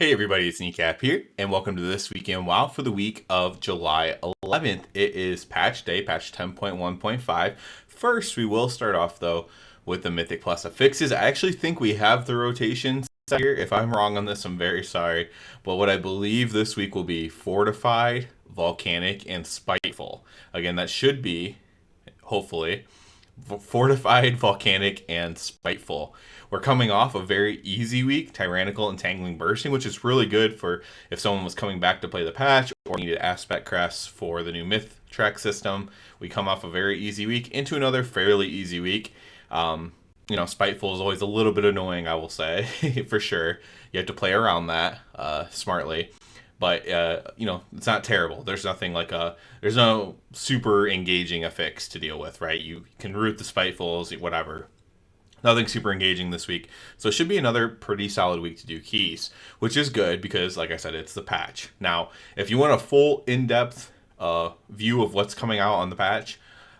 Hey everybody, it's Kneecap here, and welcome to This Week in WoW for the week of July 11th. It is patch day, patch 10.1.5. First, we will start off though with the Mythic Plus affixes. I actually think we have the rotations here. If I'm wrong on this, I'm very sorry. But what I believe this week will be Fortified, Volcanic, and Spiteful. Again, that should be, hopefully, Fortified, Volcanic, and Spiteful. We're coming off a very easy week, Tyrannical, Entangling, Bursting, which is really good for if someone was coming back to play the patch or needed aspect crests for the new Myth track system. We come off a very easy week into another fairly easy week. Spiteful is always a little bit annoying, I will say, for sure. You have to play around that smartly. But it's not terrible. There's nothing there's no super engaging affix to deal with, right? You can root the Spitefuls, whatever. Nothing super engaging this week. So it should be another pretty solid week to do keys, which is good because, like I said, it's the patch. Now, if you want a full in-depth view of what's coming out on the patch,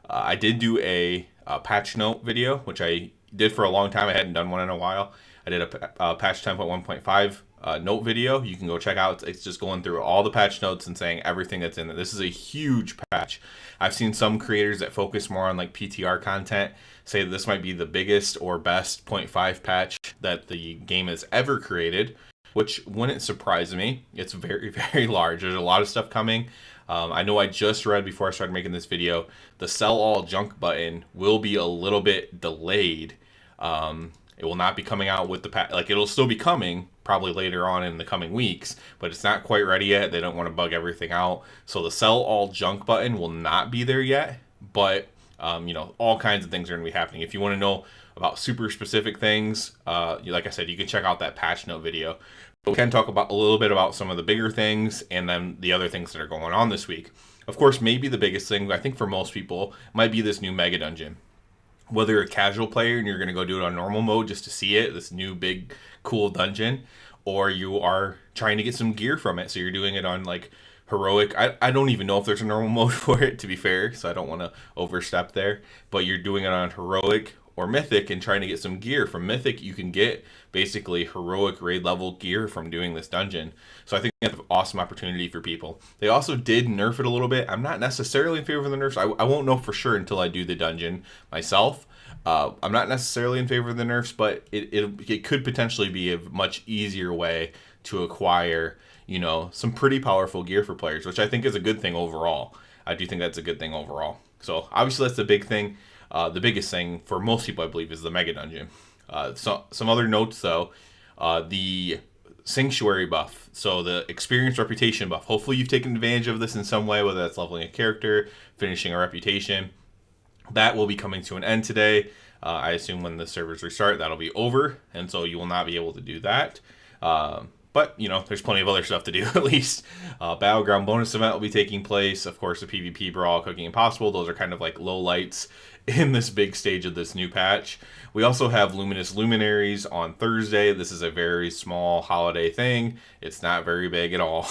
I did do a patch note video, which I did for a long time. I hadn't done one in a while. I did a patch 10.1.5 note video. You can go check out. It's just going through all the patch notes and saying everything that's in there. This is a huge patch. I've seen some creators that focus more on like PTR content say that this might be the biggest or best 0.5 patch that the game has ever created, which wouldn't surprise me. It's very, very large. There's a lot of stuff coming. I know I just read before I started making this video, the sell all junk button will be a little bit delayed. It will not be coming out with the patch. Like, it'll still be coming probably later on in the coming weeks, but it's not quite ready yet. They don't want to bug everything out. So the sell all junk button will not be there yet, but all kinds of things are going to be happening. If you want to know about super specific things, like I said, you can check out that patch note video. But we can talk about a little bit about some of the bigger things and then the other things that are going on this week. Of course, maybe the biggest thing, I think for most people, might be this new mega dungeon. Whether you're a casual player and you're going to go do it on normal mode just to see it, this new big cool dungeon, or you are trying to get some gear from it, so you're doing it on like heroic. I don't even know if there's a normal mode for it, to be fair, so I don't want to overstep there, but you're doing it on heroic or mythic and trying to get some gear. From mythic, you can get basically heroic raid level gear from doing this dungeon. So I think that's an awesome opportunity for people. They also did nerf it a little bit. I'm not necessarily in favor of the nerfs. I won't know for sure until I do the dungeon myself. I'm not necessarily in favor of the nerfs, but it could potentially be a much easier way to acquire, some pretty powerful gear for players, which I think is a good thing overall. I do think that's a good thing overall. So obviously that's the big thing. The biggest thing for most people, I believe, is the mega dungeon. So some other notes though, the sanctuary buff, so the experience reputation buff. Hopefully you've taken advantage of this in some way, whether that's leveling a character, finishing a reputation. That will be coming to an end today. I assume when the servers restart, that'll be over, and so you will not be able to do that. But, there's plenty of other stuff to do, at least. Battleground bonus event will be taking place. Of course, the PvP Brawl, Cooking Impossible. Those are kind of like low lights in this big stage of this new patch. We also have Luminous Luminaries on Thursday. This is a very small holiday thing. It's not very big at all.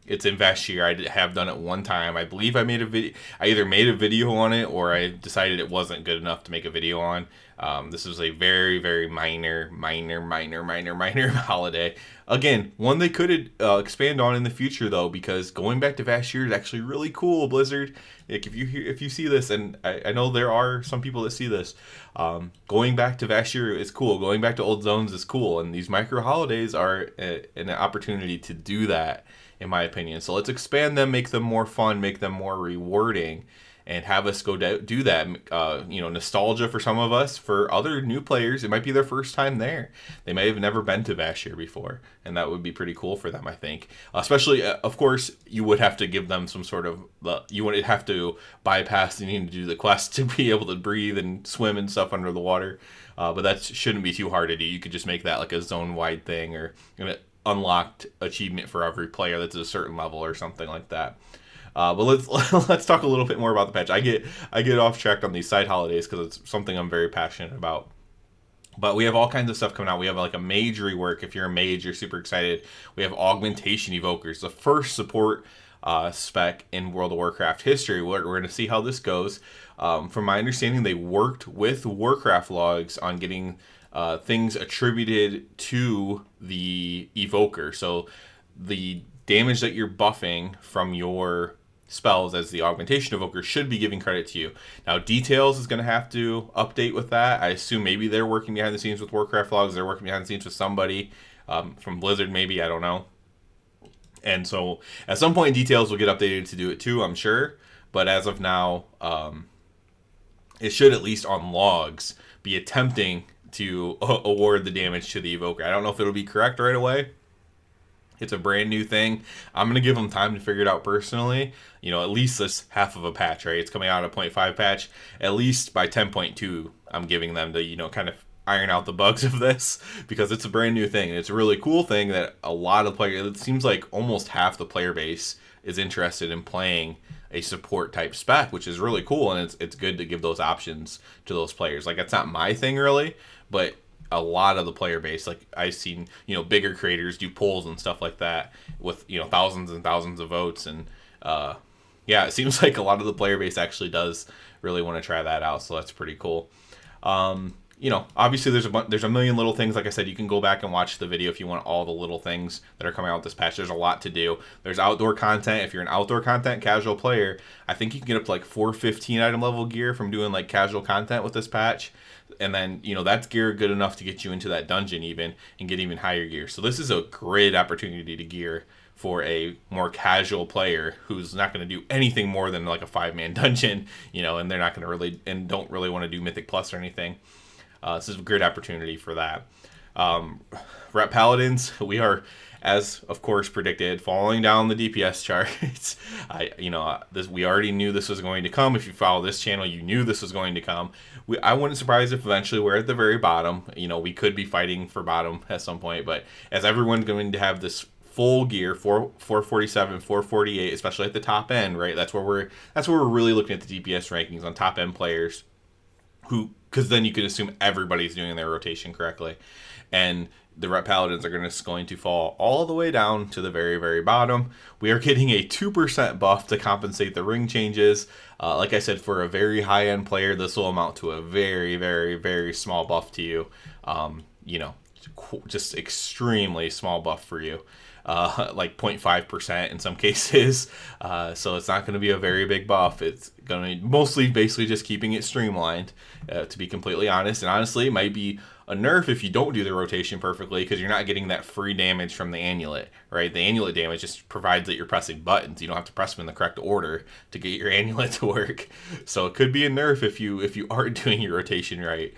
It's in Vashtir. I have done it one time. I believe I made a video. I either made a video on it or I decided it wasn't good enough to make a video on. This was a very, very minor holiday. Again, one they could expand on in the future though, because going back to Vashtir is actually really cool. Blizzard, like if you see this, and I know there are some people that see this, going back to Vashtir is cool. Going back to old zones is cool, and these micro holidays are an opportunity to do that, in my opinion. So let's expand them, make them more fun, make them more rewarding, and have us go do that. Nostalgia for some of us. For other new players, it might be their first time there. They may have never been to Vashtir before, and that would be pretty cool for them, I think. Especially, of course, you would have to give them some sort of... You would have to bypass the need to do the quest to be able to breathe and swim and stuff under the water. But that shouldn't be too hard to do. You could just make that like a zone-wide thing, or an unlocked achievement for every player that's at a certain level or something like that. But let's talk a little bit more about the patch. I get off track on these side holidays because it's something I'm very passionate about. But we have all kinds of stuff coming out. We have like a mage rework. If you're a mage, you're super excited. We have augmentation evokers, the first support spec in World of Warcraft history. We're going to see how this goes. From my understanding, they worked with Warcraft logs on getting things attributed to the evoker. So the damage that you're buffing from your spells as the augmentation evoker should be giving credit to you. Now Details is going to have to update with that. I assume maybe they're working behind the scenes with Warcraft logs. They're working behind the scenes with somebody from Blizzard, maybe, I don't know. And so at some point Details will get updated to do it too, I'm sure. But as of now, it should, at least on logs, be attempting to award the damage to the evoker. I don't know if it'll be correct right away. It's a brand new thing. I'm going to give them time to figure it out personally. You know, at least this half of a patch, right? It's coming out a 0.5 patch. At least by 10.2, I'm giving them to, you know, kind of iron out the bugs of this, because it's a brand new thing. And it's a really cool thing that a lot of players, it seems like almost half the player base is interested in playing a support type spec, which is really cool. And it's good to give those options to those players. Like, it's not my thing really, but a lot of the player base, like I've seen, you know, bigger creators do polls and stuff like that with, you know, thousands and thousands of votes. And yeah, it seems like a lot of the player base actually does really want to try that out. So that's pretty cool. You know, obviously there's a million little things. Like I said, you can go back and watch the video if you want all the little things that are coming out with this patch. There's a lot to do. There's outdoor content. If you're an outdoor content casual player, I think you can get up to like 415 item level gear from doing like casual content with this patch. And then, you know, that's gear good enough to get you into that dungeon even and get even higher gear. So this is a great opportunity to gear for a more casual player who's not going to do anything more than like a 5-man dungeon, you know, and they're not going to really, and don't really want to do Mythic Plus or anything. This is a great opportunity for that. Rep Paladins, we are, as of course predicted, falling down the DPS charts. We already knew this was going to come. If you follow this channel, you knew this was going to come. I wouldn't surprise if eventually we're at the very bottom. You know, we could be fighting for bottom at some point, but as everyone's going to have this full gear, 447, 448, especially at the top end, right? That's where we're really looking at the DPS rankings on top end players, because then you can assume everybody's doing their rotation correctly. And the Rep Paladins are going to fall all the way down to the very, very bottom. We are getting a 2% buff to compensate the ring changes. Like I said, for a very high-end player, this will amount to a very, very, very small buff to you. You know, just extremely small buff for you. Like 0.5% in some cases. So it's not going to be a very big buff. It's going to be mostly basically just keeping it streamlined, to be completely honest. And honestly, it might be a nerf if you don't do the rotation perfectly, because you're not getting that free damage from the amulet, right? The amulet damage just provides that you're pressing buttons. You don't have to press them in the correct order to get your amulet to work. So it could be a nerf if you aren't doing your rotation right.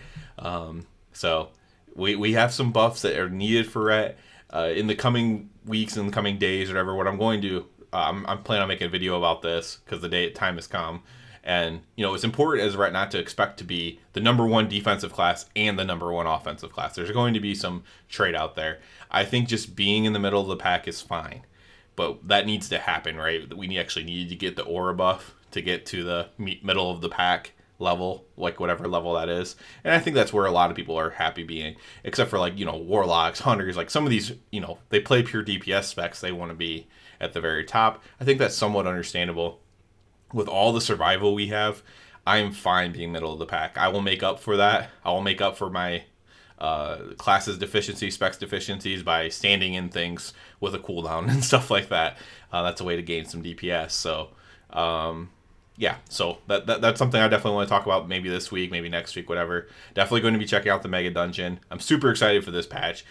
So we have some buffs that are needed for Ret. In the coming weeks and the coming days, whatever, what I'm going to, I'm planning on making a video about this because the time has come. And, you know, it's important as Ret not to expect to be the #1 defensive class and the #1 offensive class. There's going to be some trade out there. I think just being in the middle of the pack is fine, but that needs to happen, right? We actually need to get the aura buff to get to the middle of the pack level, like whatever level that is. And I think that's where a lot of people are happy being, except for like, you know, warlocks, hunters, like some of these, you know, they play pure DPS specs, they want to be at the very top. I think that's somewhat understandable. With all the survival we have, I'm fine being middle of the pack. I will make up for that. I will make up for my classes deficiencies, specs deficiencies by standing in things with a cooldown and stuff like that. That's a way to gain some DPS. So yeah, so that's something I definitely want to talk about maybe this week, maybe next week, whatever. Definitely going to be checking out the Mega Dungeon. I'm super excited for this patch.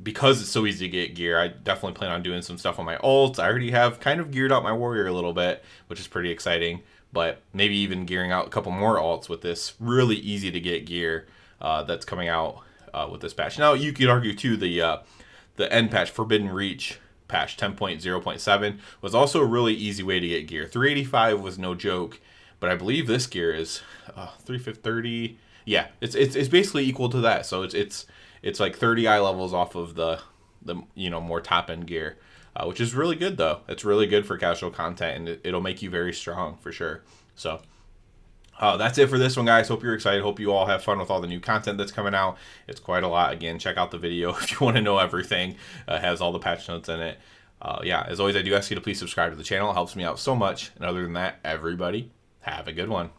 Because it's so easy to get gear, I definitely plan on doing some stuff on my ults. I already have kind of geared out my warrior a little bit, which is pretty exciting. But maybe even gearing out a couple more alts with this really easy to get gear that's coming out with this patch. Now, you could argue, too, the end patch, Forbidden Reach, patch 10.0.7 was also a really easy way to get gear. 385 was no joke, but I believe this gear is 330. Yeah, it's basically equal to that. So it's like 30 eye levels off of the you know, more top end gear, which is really good though. It's really good for casual content, and it'll make you very strong for sure. So that's it for this one, guys. Hope you're excited. Hope you all have fun with all the new content that's coming out. It's quite a lot. Again, check out the video if you want to know everything. It has all the patch notes in it. Yeah, as always, I do ask you to please subscribe to the channel. It helps me out so much. And other than that, everybody, have a good one.